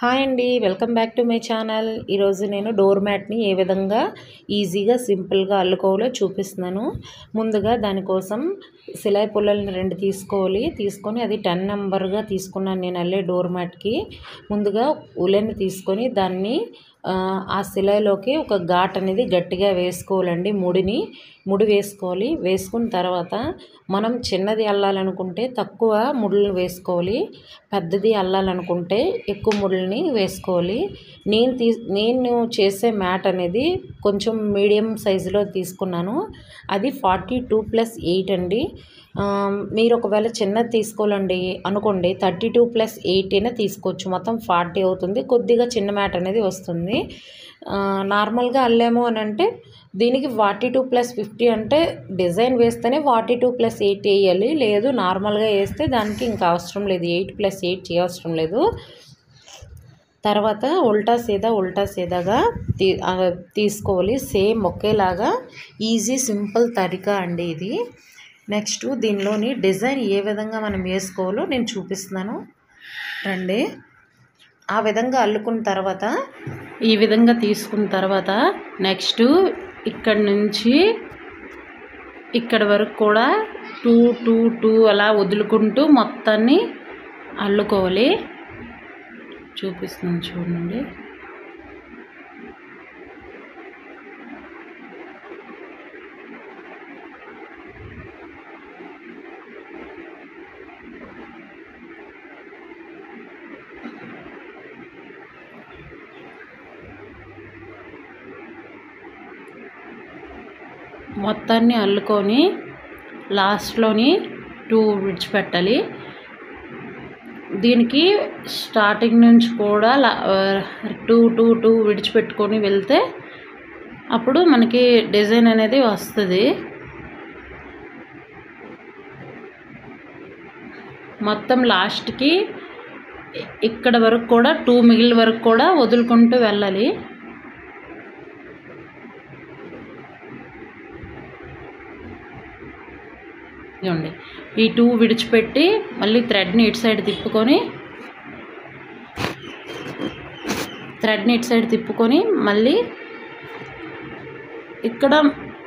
Hi అండి, welcome back to my channel. ఈరోజు నేను డోర్ మ్యాట్ని ఏ విధంగా ఈజీగా సింపుల్గా అల్లుకోవాలో చూపిస్తున్నాను. ముందుగా దానికోసం సిలాయి పుల్లల్ని 2 తీసుకొని అది 10 నెంబర్గా తీసుకున్నాను నేను అల్లే డోర్ మ్యాట్కి. ముందుగా ఉలెన్ తీసుకొని దాన్ని ఆ సిలాయిలోకి ఒక ఘాట్ అనేది గట్టిగా వేసుకోవాలండి. ముడి వేసుకోవాలి. వేసుకున్న తర్వాత మనం చిన్నది అల్లాలనుకుంటే తక్కువ ముడులు వేసుకోవాలి, పెద్దది అల్లాలనుకుంటే ఎక్కువ ముడుల్ని వేసుకోవాలి. నేను చేసే మ్యాట్ అనేది కొంచెం మీడియం సైజులో తీసుకున్నాను. అది 42+8 అండి. మీరు ఒకవేళ చిన్నది తీసుకోవాలండి అనుకోండి 32+8 అయినా తీసుకోవచ్చు. మొత్తం 40 అవుతుంది. కొద్దిగా చిన్న మ్యాట్ అనేది వస్తుంది. నార్మల్గా అల్లాము అని అంటే దీనికి 42+50 అంటే డిజైన్ వేస్తేనే 42+8 వేయాలి. లేదు నార్మల్గా వేస్తే దానికి ఇంకా అవసరం లేదు, 8+8 చేయవసరం లేదు. తర్వాత ఉల్టా సీదాగా తీసుకోవాలి. సేమ్ ఒకేలాగా ఈజీ సింపుల్ తరికా అండి ఇది. నెక్స్ట్ దీనిలోని డిజైన్ ఏ విధంగా మనం వేసుకోవాలో నేను చూపిస్తున్నాను రండి. ఆ విధంగా అల్లుకున్న తర్వాత ఈ విధంగా తీసుకున్న తర్వాత నెక్స్ట్ ఇక్కడ నుంచి ఇక్కడ వరకు కూడా 2 అలా వదులుకుంటూ మొత్తాన్ని అల్లుకోవాలి. చూపిస్తున్నాను చూడండి. మొత్తాన్ని అల్లుకొని లాస్ట్లోని 2 విడిచిపెట్టాలి. దీనికి స్టార్టింగ్ నుంచి కూడా 2 విడిచిపెట్టుకొని వెళ్తే అప్పుడు మనకి డిజైన్ అనేది వస్తుంది. మొత్తం లాస్ట్కి ఇక్కడ వరకు కూడా 2 మిగిలిన వరకు కూడా వదులుకుంటూ వెళ్ళాలి. ఇవ్వండి, ఈ 2 విడిచిపెట్టి మళ్ళీ థ్రెడ్ని ఇటు సైడ్ తిప్పుకొని మళ్ళీ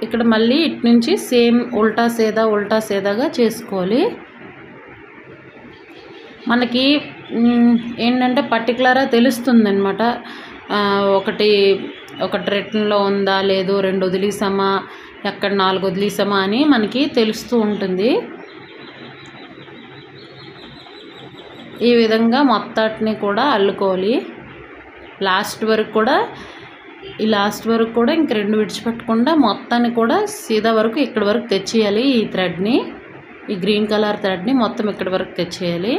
ఇక్కడ మళ్ళీ ఇటు నుంచి సేమ్ ఉల్టా సీదాగా చేసుకోవాలి. మనకి ఏంటంటే పర్టికులర్గా తెలుస్తుంది అనమాట. ఒకటి రిటర్న్లో ఉందా లేదు, 2 వదిలేసామా, ఎక్కడ 4 వదిలేసామా అని మనకి తెలుస్తూ ఉంటుంది. ఈ విధంగా మొత్తాన్ని కూడా అల్లుకోవాలి. లాస్ట్ వరకు కూడా ఇంక 2 విడిచిపెట్టకుండా మొత్తాన్ని కూడా సీదా వరకు ఇక్కడ వరకు తెచ్చేయాలి. ఈ థ్రెడ్ని, ఈ గ్రీన్ కలర్ థ్రెడ్ని మొత్తం ఇక్కడ వరకు తెచ్చేయాలి.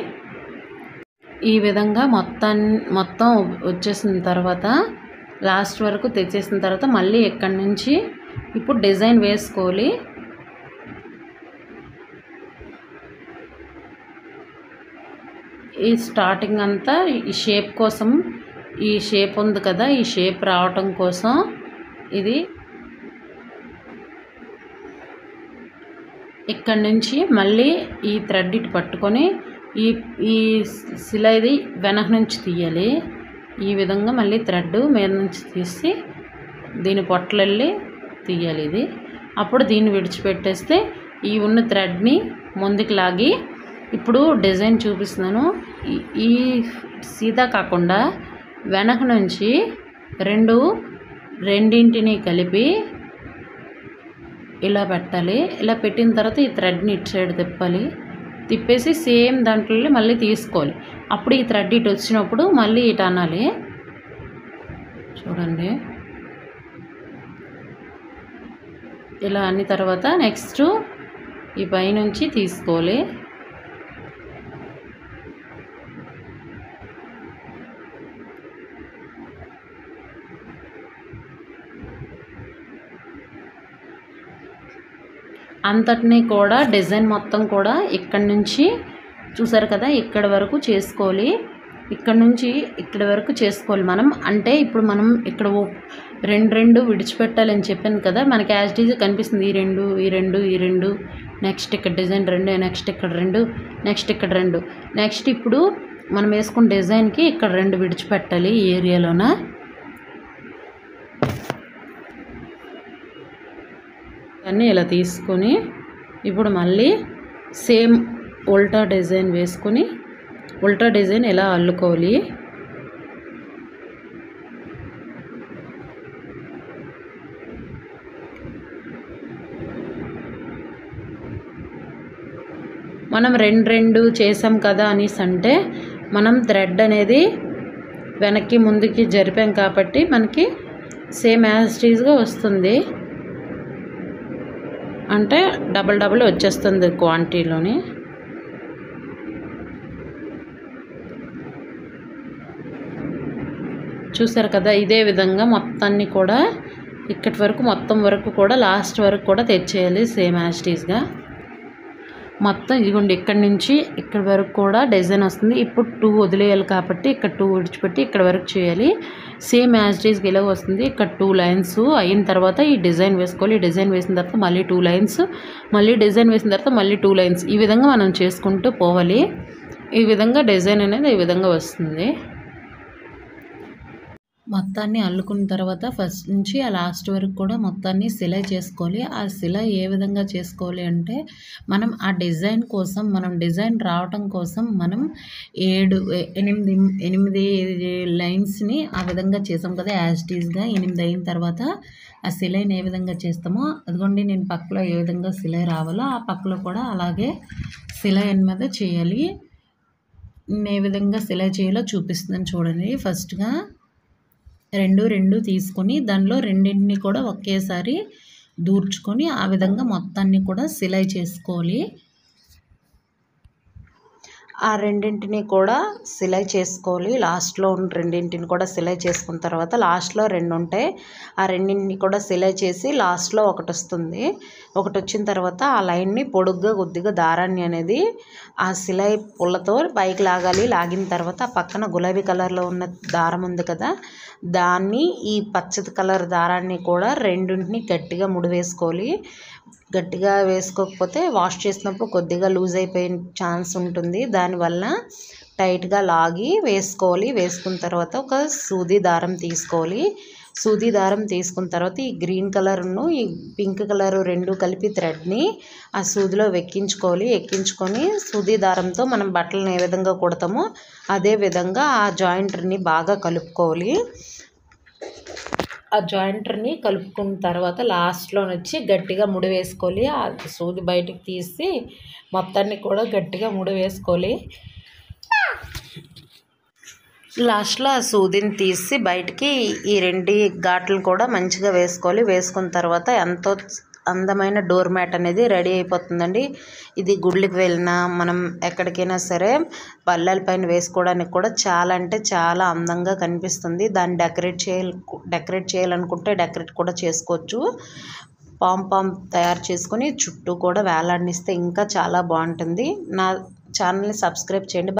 ఈ విధంగా మొత్తం వచ్చేసిన తర్వాత లాస్ట్ వరకు తెచ్చేసిన తర్వాత మళ్ళీ ఇక్కడి నుంచి ఇప్పుడు డిజైన్ వేసుకోవాలి. ఈ స్టార్టింగ్ అంతా ఈ షేప్ కోసం, ఈ షేప్ ఉంది కదా, ఈ షేప్ రావటం కోసం ఇది ఇక్కడి నుంచి మళ్ళీ ఈ థ్రెడ్ ఇటు పట్టుకొని ఈ సిలాయిది వెనక నుంచి తీయాలి. ఈ విధంగా మళ్ళీ థ్రెడ్ మీద నుంచి తీసి దీని పొట్టలెళ్ళి తీయాలి. ఇది అప్పుడు దీన్ని విడిచిపెట్టేస్తే ఈ ఉన్న థ్రెడ్ని ముందుకు లాగి ఇప్పుడు డిజైన్ చూపిస్తున్నాను. ఈ సీదా కాకుండా వెనక నుంచి రెండింటిని కలిపి ఇలా పెట్టాలి. ఇలా పెట్టిన తర్వాత ఈ థ్రెడ్ని ఇటు సైడ్ తిప్పేసి సేమ్ దాంట్లో మళ్ళీ తీసుకోవాలి. అప్పుడు ఈ థ్రెడ్ ఇటు వచ్చినప్పుడు మళ్ళీ ఇటు అనాలి. చూడండి, ఇలా అన్న తర్వాత నెక్స్ట్ ఈ పైనుంచి తీసుకోవాలి. అంతటినీ కూడా డిజైన్ మొత్తం కూడా ఇక్కడి నుంచి చూసారు కదా, ఇక్కడ వరకు చేసుకోవాలి. ఇక్కడ నుంచి ఇక్కడ వరకు చేసుకోవాలి మనం. అంటే ఇప్పుడు మనం ఇక్కడ 2 విడిచిపెట్టాలని చెప్పాను కదా, మనకి యాజ్ ఇట్ ఈజ్ కనిపిస్తుంది. ఈ రెండు నెక్స్ట్ ఇక్కడ డిజైన్ 2, నెక్స్ట్ ఇక్కడ 2, నెక్స్ట్ ఇక్కడ 2, నెక్స్ట్ ఇప్పుడు మనం వేసుకున్న డిజైన్కి ఇక్కడ 2 విడిచిపెట్టాలి ఈ ఏరియాలోన. అన్నీ ఇలా తీసుకొని ఇప్పుడు మళ్ళీ సేమ్ ఉల్టా డిజైన్ వేసుకొని ఉల్టా డిజైన్ ఎలా అల్లుకోవాలి. మనం 2 చేసాం కదా అనేసి అంటే మనం థ్రెడ్ అనేది వెనక్కి ముందుకి జరిపాం కాబట్టి మనకి సేమ్ యాజ్ ఇట్ ఈజ్గా వస్తుంది. అంటే డబల్ వచ్చేస్తుంది క్వాంటిటీలోని. చూసారు కదా, ఇదే విధంగా మొత్తాన్ని కూడా ఇక్కడి వరకు మొత్తం వరకు కూడా లాస్ట్ వరకు కూడా తెచ్చేయాలి సేమ్ యాజ్ ఇట్ ఈజ్గా. మొత్తం ఇదిగోండి ఇక్కడి నుంచి ఇక్కడ వరకు కూడా డిజైన్ వస్తుంది. ఇప్పుడు 2 వదిలేయాలి కాబట్టి ఇక్కడ 2 విడిచిపెట్టి ఇక్కడ వరకు చేయాలి. సేమ్ యాజ్ ఇట్ ఈజ్గా ఇలా వస్తుంది. ఇక్కడ 2 లైన్స్ అయిన తర్వాత ఈ డిజైన్ వేసుకోవాలి. ఈ డిజైన్ వేసిన తర్వాత మళ్ళీ 2 లైన్స్, మళ్ళీ డిజైన్ వేసిన తర్వాత మళ్ళీ 2 లైన్స్. ఈ విధంగా మనం చేసుకుంటూ పోవాలి. ఈ విధంగా డిజైన్ అనేది ఈ విధంగా వస్తుంది. మొత్తాన్ని అల్లుకున్న తర్వాత ఫస్ట్ నుంచి ఆ లాస్ట్ వరకు కూడా మొత్తాన్ని సిలై చేసుకోవాలి. ఆ సిలై ఏ విధంగా చేసుకోవాలి అంటే మనం ఆ డిజైన్ కోసం, మనం డిజైన్ రావటం కోసం మనం 8 లైన్స్ని ఆ విధంగా చేసాం కదా యాజ్ ఇట్ ఈజ్గా. 8 అయిన తర్వాత ఆ సిలైని ఏ విధంగా చేస్తామో అదిగోండి నేను పక్కలో ఏ విధంగా సిలై రావాలో ఆ పక్కలో కూడా అలాగే సిలై మీద చేయాలి. నేను ఏ విధంగా సిలై చేయాలో చూపిస్తున్నాను చూడండి. ఫస్ట్గా 2 తీసుకొని దానిలో రెండింటిని కూడా ఒకేసారి దూర్చుకొని ఆ విధంగా మొత్తాన్ని కూడా సిలై చేసుకోవాలి. ఆ రెండింటిని కూడా సిలై చేసుకోవాలి. లాస్ట్లో ఉన్న రెండింటిని కూడా సిలై చేసుకున్న తర్వాత లాస్ట్లో 2 ఉంటాయి. ఆ రెండింటిని కూడా సిలై చేసి లాస్ట్లో ఒకటి వస్తుంది. ఒకటి వచ్చిన తర్వాత ఆ లైన్ని పొడుగ్గా కొద్దిగా దారాన్ని అనేది ఆ సిలై పుల్లతో పైకి లాగాలి. లాగిన తర్వాత ఆ పక్కన గులాబీ కలర్లో ఉన్న దారం ఉంది కదా, దాన్ని ఈ పచ్చటి కలర్ దారాన్ని కూడా రెండింటిని గట్టిగా ముడివేసుకోవాలి. గట్టిగా వేసుకోకపోతే వాష్ చేసినప్పుడు కొద్దిగా లూజ్ అయిపోయే ఛాన్స్ ఉంటుంది. దానివల్ల టైట్గా లాగి వేసుకోవాలి. వేసుకున్న తర్వాత ఒక సూది దారం తీసుకోవాలి. సూది దారం తీసుకున్న తర్వాత ఈ గ్రీన్ కలర్ను ఈ పింక్ కలర్ 2 కలిపి థ్రెడ్ని ఆ సూదిలో ఎక్కించుకోవాలి. ఎక్కించుకొని సూది దారంతో మనం బట్టలను ఏ విధంగా కుడతామో అదే విధంగా ఆ జాయింట్ని బాగా కలుపుకోవాలి. ఆ జాయింట్ని కలుపుకున్న తర్వాత లాస్ట్లో వచ్చి గట్టిగా ముడి వేసుకోవాలి. ఆ సూది బయటికి తీసి మొత్తాన్ని కూడా గట్టిగా ముడి వేసుకోవాలి. లాస్ట్లో ఆ సూదిని తీసి బయటికి ఈ 2 ఘాట్లు కూడా మంచిగా వేసుకోవాలి. వేసుకున్న తర్వాత ఎంతో అందమైన డోర్ మ్యాట్ అనేది రెడీ అయిపోతుందండి. ఇది గుళ్ళకి వెళ్ళినా మనం ఎక్కడికైనా సరే బల్లల పైన వేసుకోవడానికి కూడా చాలా అంటే చాలా అందంగా కనిపిస్తుంది. దాన్ని డెకరేట్ చేయాలనుకుంటే డెకరేట్ కూడా చేసుకోవచ్చు. పామ్ తయారు చేసుకొని చుట్టూ కూడా వేలాడనిస్తే ఇంకా చాలా బాగుంటుంది. నా ఛానల్ని సబ్స్క్రైబ్ చేయండి.